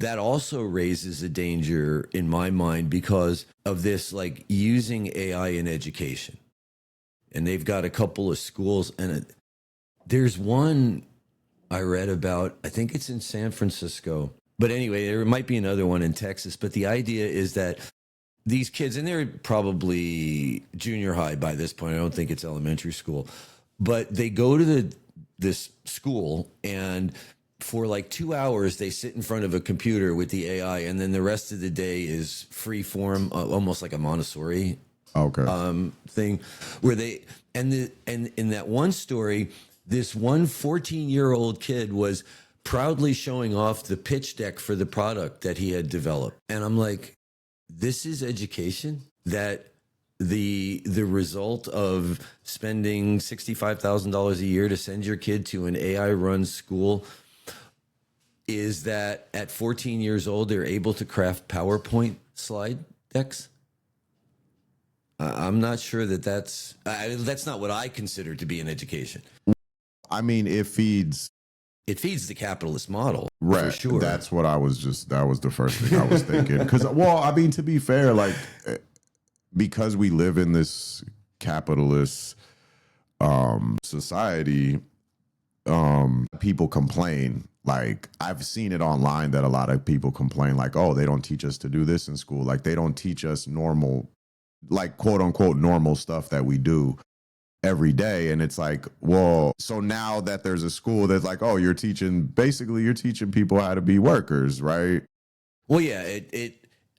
that also raises a danger in my mind because of this, like using AI in education. And they've got a couple of schools, and there's one I read about, I think it's in San Francisco. But anyway, there might be another one in Texas. But the idea is that these kids, and they're probably junior high by this point, I don't think it's elementary school, but they go to this school, and for like 2 hours, they sit in front of a computer with the AI, and then the rest of the day is free form, almost like a Montessori thing, where they and in that one story, this one 14-year-old kid was proudly showing off the pitch deck for the product that he had developed, and I'm like, this is education. That the result of spending $65,000 a year to send your kid to an AI run school is that at 14 years old, they're able to craft PowerPoint slide decks. I'm not sure that's not what I consider to be an education. I mean, it feeds the capitalist model, right? For sure. That was the first thing I was thinking. Because, well, I mean, to be fair, like, because we live in this capitalist society, people complain. Like, I've seen it online that a lot of people complain, like, oh, they don't teach us to do this in school. Like, they don't teach us normal, like, quote unquote, normal stuff that we do every day. And it's like, well, so now that there's a school that's like, oh, you're teaching people how to be workers, right? Well, yeah,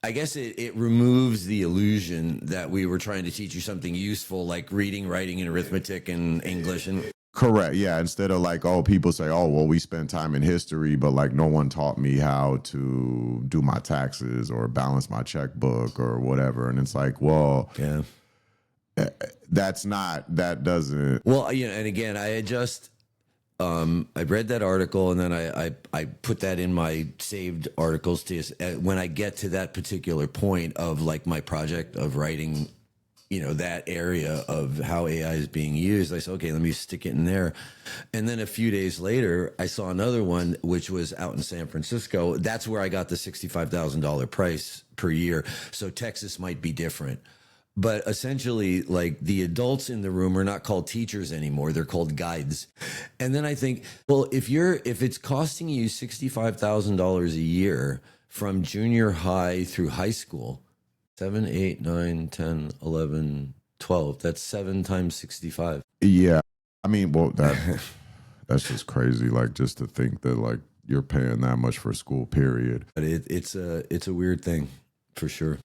I guess it removes the illusion that we were trying to teach you something useful, like reading, writing, and arithmetic and English. And correct. Yeah. Instead of like, oh, people say, oh, well, we spent time in history, but like no one taught me how to do my taxes or balance my checkbook or whatever. And it's like, well, yeah, that doesn't. Well, you know, and again, I had just, I read that article, and then I put that in my saved articles to when I get to that particular point of like my project of writing, you know, that area of how AI is being used. I said, okay, let me stick it in there. And then a few days later, I saw another one, which was out in San Francisco. That's where I got the $65,000 price per year. So Texas might be different. But essentially, like, the adults in the room are not called teachers anymore. They're called guides. And then I think, well, if it's costing you $65,000 a year from junior high through high school, 7, 8, 9, 10, 11, 12, that's 7 times 65. Yeah. I mean, well, that's just crazy. Like, just to think that like you're paying that much for school, period. But it's a weird thing, for sure.